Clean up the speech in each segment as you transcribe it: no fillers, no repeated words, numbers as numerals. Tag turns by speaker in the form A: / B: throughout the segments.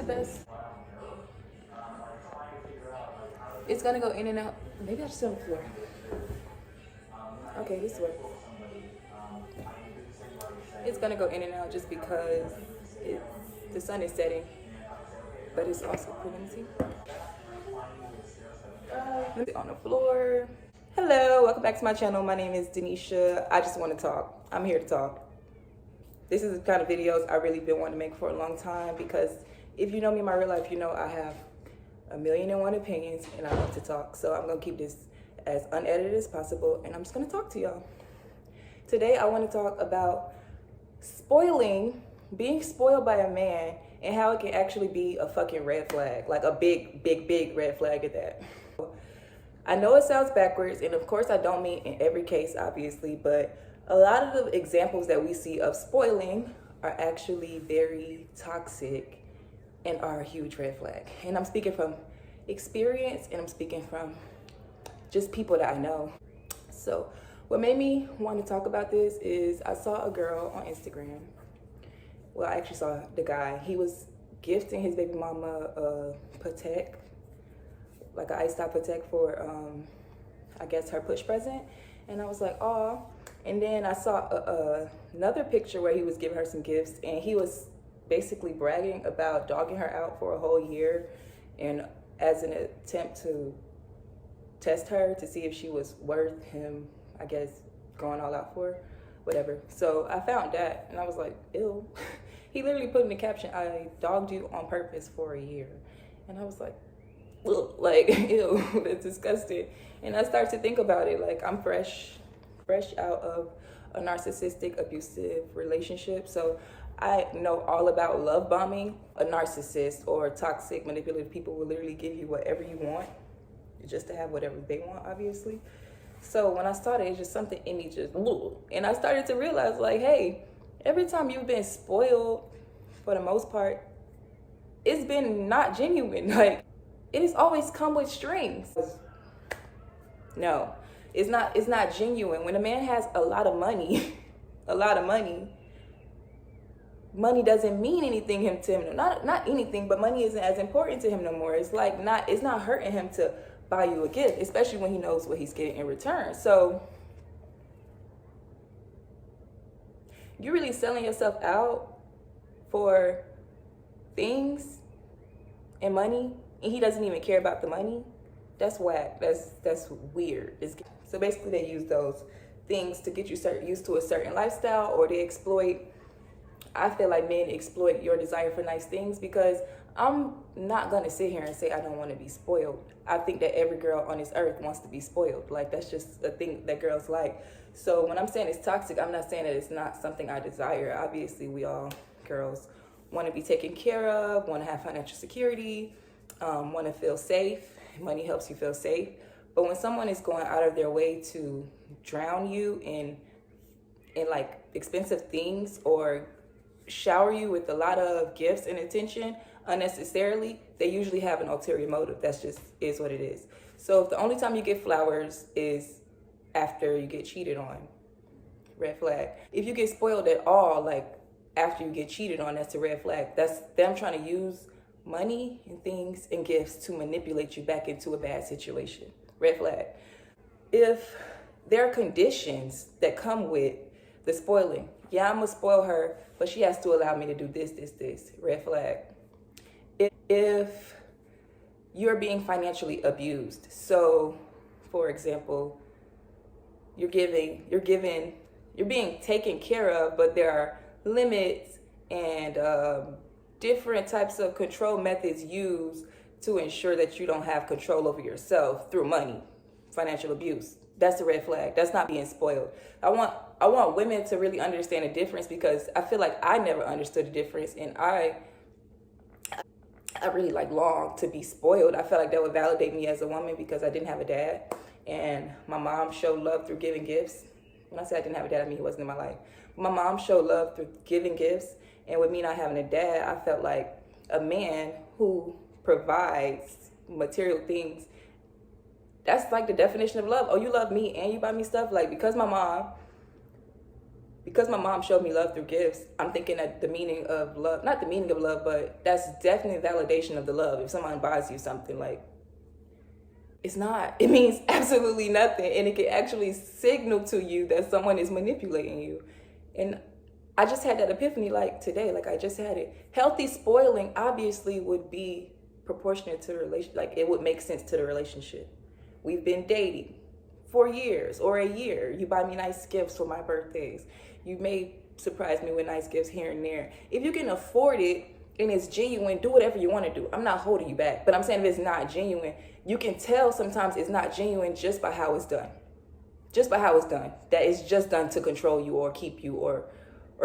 A: best. It's gonna go in and out. Maybe I should sit on the floor. Okay, this works. It's gonna go in and out just because the sun is setting, but it's also cool. Let me see. Let me sit on the floor. Hello, welcome back to my channel. My name is Denisha. I just want to talk. I'm here to talk. This is the kind of videos I really been wanting to make for a long time because if you know me in my real life, you know I have a million and one opinions and I love to talk. So I'm gonna keep this as unedited as possible and I'm just gonna talk to y'all. Today I want to talk about being spoiled by a man and how it can actually be a fucking red flag, like a big red flag at that. I know it sounds backwards, and of course I don't mean in every case, obviously, but a lot of the examples that we see of spoiling are actually very toxic and are a huge red flag. And I'm speaking from experience and I'm speaking from just people that I know. So what made me want to talk about this is I saw a girl on Instagram. Well, I actually saw the guy. He was gifting his baby mama a Patek, like an iced out Patek for, I guess, her push present. And I was like, oh. And then I saw another picture where he was giving her some gifts and he was basically bragging about dogging her out for a whole year and as an attempt to test her to see if she was worth him, I guess, going all out for, whatever. So I found that and I was like, ew. He literally put in the caption, I dogged you on purpose for a year. And I was like, ugh, like, ew, that's disgusting. And I started to think about it, like I'm fresh out of a narcissistic, abusive relationship. So I know all about love bombing. A narcissist or toxic, manipulative people will literally give you whatever you want just to have whatever they want, obviously. So when I started, it's just something in me just, and I started to realize like, hey, every time you've been spoiled, for the most part, it's been not genuine. Like, it has always come with strings. No, it's not genuine. When a man has a lot of money, money doesn't mean anything to him. Not anything, but money isn't as important to him no more. It's not hurting him to buy you a gift, especially when he knows what he's getting in return. So you're really selling yourself out for things and money, and he doesn't even care about the money. That's whack. That's weird. So basically they use those things to get you used to a certain lifestyle, or they exploit. I feel like men exploit your desire for nice things because I'm not gonna sit here and say I don't want to be spoiled. I think that every girl on this earth wants to be spoiled. Like, that's just a thing that girls like. So when I'm saying it's toxic, I'm not saying that it's not something I desire. Obviously, we all girls want to be taken care of, want to have financial security, want to feel safe. Money helps you feel safe. But when someone is going out of their way to drown you in like expensive things or shower you with a lot of gifts and attention unnecessarily, they usually have an ulterior motive. That's just is what it is. So if the only time you get flowers is after you get cheated on, red flag. If you get spoiled at all, like after you get cheated on, that's a red flag. That's them trying to use money and things and gifts to manipulate you back into a bad situation. Red flag. If there are conditions that come with the spoiling, yeah, I'm gonna spoil her, but she has to allow me to do this, red flag. If you're being financially abused, so for example, you're being taken care of, but there are limits and different types of control methods used to ensure that you don't have control over yourself through money, financial abuse. That's a red flag. That's not being spoiled. I want women to really understand the difference because I feel like I never understood the difference, and I really long to be spoiled. I felt like that would validate me as a woman because I didn't have a dad, and my mom showed love through giving gifts. When I say I didn't have a dad, I mean he wasn't in my life. My mom showed love through giving gifts, and with me not having a dad, I felt like a man who provides material things, that's like the definition of love. Oh, you love me and you buy me stuff? Like, because my mom because my mom showed me love through gifts, I'm thinking that the meaning of love, not the meaning of love, but that's definitely validation of the love. If someone buys you something, like, it's not, it means absolutely nothing. And it can actually signal to you that someone is manipulating you. And I just had that epiphany like today, like I just had it. Healthy spoiling obviously would be proportionate to the relation, like it would make sense to the relationship. We've been dating for years or a year. You buy me nice gifts for my birthdays. You may surprise me with nice gifts here and there. If you can afford it and it's genuine, do whatever you want to do. I'm not holding you back, but I'm saying if it's not genuine, you can tell sometimes it's not genuine just by how it's done. Just by how it's done. That it's just done to control you or keep you or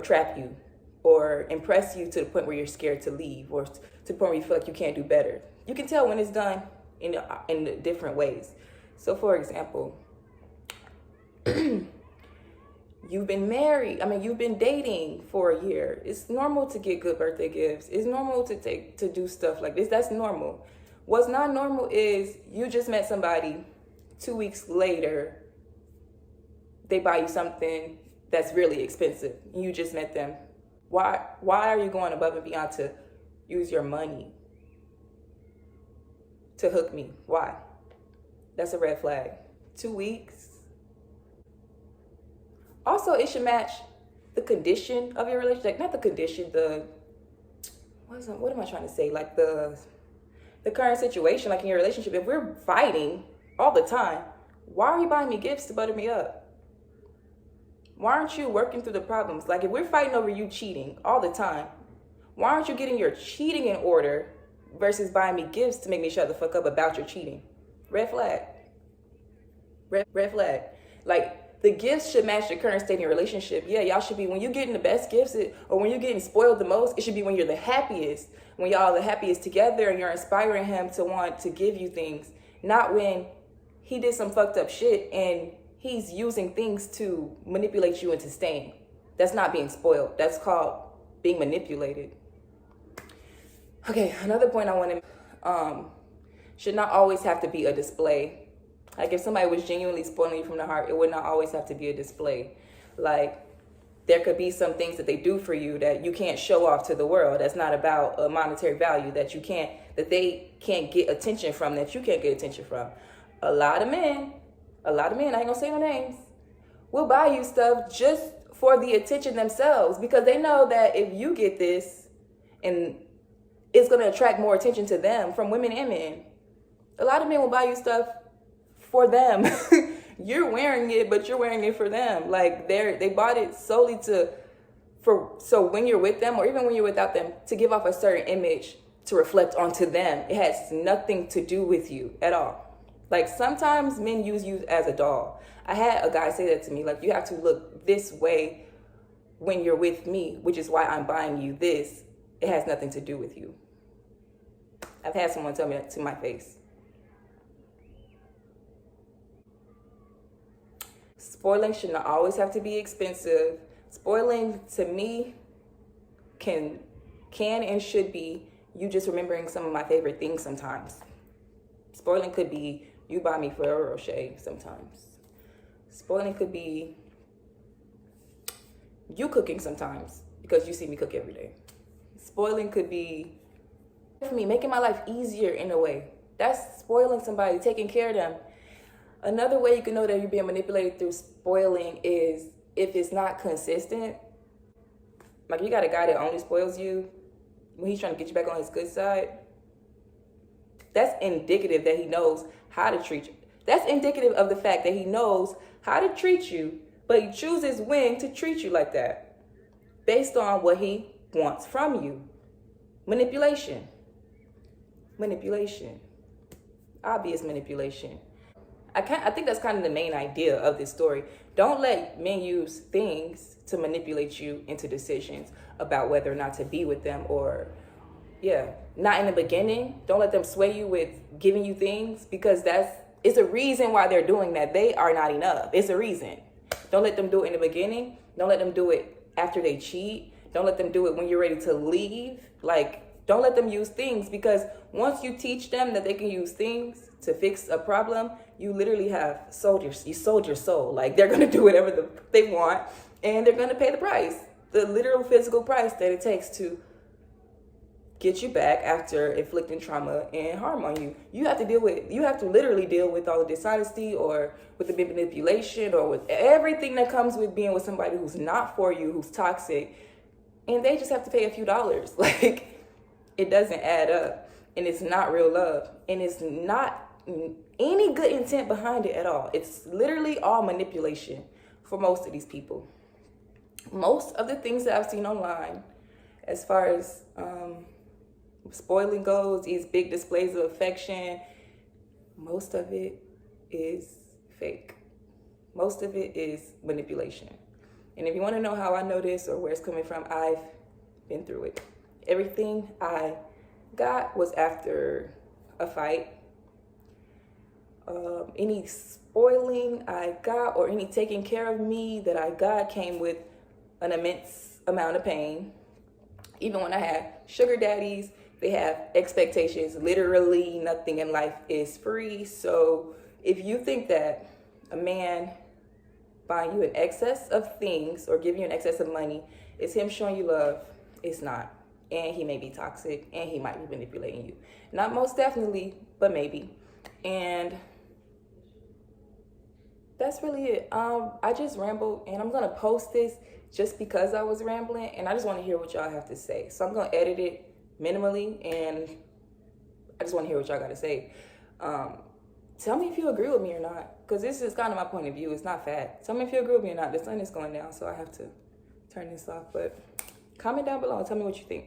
A: trap you or impress you to the point where you're scared to leave or to the point where you feel like you can't do better. You can tell when it's done in different ways. So for example, you've been married, you've been dating for a year. It's normal to get good birthday gifts. It's normal to do stuff like this. That's normal. What's not normal is you just met somebody, 2 weeks later, they buy you something that's really expensive. You just met them. Why are you going above and beyond to use your money to hook me? Why? That's a red flag. 2 weeks. Also, it should match the condition of your relationship. Not the condition, what am I trying to say? Like the current situation, like in your relationship. If we're fighting all the time, why are you buying me gifts to butter me up? Why aren't you working through the problems? Like if we're fighting over you cheating all the time, why aren't you getting your cheating in order versus buying me gifts to make me shut the fuck up about your cheating? Red flag. Red flag. Like the gifts should match the current state in your relationship. Yeah, y'all should be, when you're getting the best gifts or when you're getting spoiled the most, it should be when you're the happiest, when y'all are the happiest together and you're inspiring him to want to give you things, not when he did some fucked up shit and he's using things to manipulate you into staying. That's not being spoiled. That's called being manipulated. Okay, another point I want to, should not always have to be a display. Like if somebody was genuinely spoiling you from the heart, it would not always have to be a display. Like there could be some things that they do for you that you can't show off to the world. That's not about a monetary value that they can't get attention from, that you can't get attention from. A lot of men, I ain't gonna say no names, will buy you stuff just for the attention themselves because they know that if you get this, and it's gonna attract more attention to them from women and men. A lot of men will buy you stuff for them. You're wearing it, but you're wearing it for them. Like they bought it solely so when you're with them or even when you're without them, to give off a certain image to reflect onto them. It has nothing to do with you at all. Like sometimes men use you as a doll. I had a guy say that to me, like you have to look this way when you're with me, which is why I'm buying you this. It has nothing to do with you. I've had someone tell me that to my face. Spoiling should not always have to be expensive. Spoiling to me can and should be you just remembering some of my favorite things sometimes. Spoiling could be you buy me Ferrero Rocher sometimes. Spoiling could be you cooking sometimes because you see me cook every day. Spoiling could be for me making my life easier in a way. That's spoiling somebody, taking care of them. Another way you can know that you're being manipulated through spoiling is if it's not consistent. Like you got a guy that only spoils you when he's trying to get you back on his good side. That's indicative that he knows how to treat you. That's indicative of the fact that he knows how to treat you, but he chooses when to treat you like that based on what he wants from you. Manipulation. Obvious manipulation. I think that's kind of the main idea of this story. Don't let men use things to manipulate you into decisions about whether or not to be with them or, not in the beginning. Don't let them sway you with giving you things because it's a reason why they're doing that. They are not enough. It's a reason. Don't let them do it in the beginning. Don't let them do it after they cheat. Don't let them do it when you're ready to leave. Like, don't let them use things because once you teach them that they can use things to fix a problem, you literally have sold your soul. Like they're going to do whatever they want And they're going to pay the price, the literal physical price that it takes to get you back after inflicting trauma and harm on you. You have to literally deal with all the dishonesty, or with the manipulation, or with everything that comes with being with somebody who's not for you, who's toxic. And they just have to pay a few dollars. Like, it doesn't add up. And it's not real love. And it's not any good intent behind it at all. It's literally all manipulation for most of these people. Most of the things that I've seen online, as far as spoiling goes, these big displays of affection, most of it is fake. Most of it is manipulation. And if you want to know how I know this or where it's coming from, I've been through it. Everything I got was after a fight. Any spoiling I got, or any taking care of me that I got, came with an immense amount of pain. Even when I had sugar daddies, they have expectations. Literally nothing in life is free. So if you think that a man buying you an excess of things or giving you an excess of money is him showing you love, it's not. And he may be toxic, and he might be manipulating you. Not most definitely, but maybe. And that's really it. I just rambled, and I'm gonna post this just because I was rambling, and I just want to hear what y'all have to say. So I'm gonna edit it minimally, and I just want to hear what y'all got to say. Tell me if you agree with me or not, because this is kind of my point of view. It's not fact. Tell me if you agree with me or not. The sun is going down, so I have to turn this off. But comment down below and tell me what you think.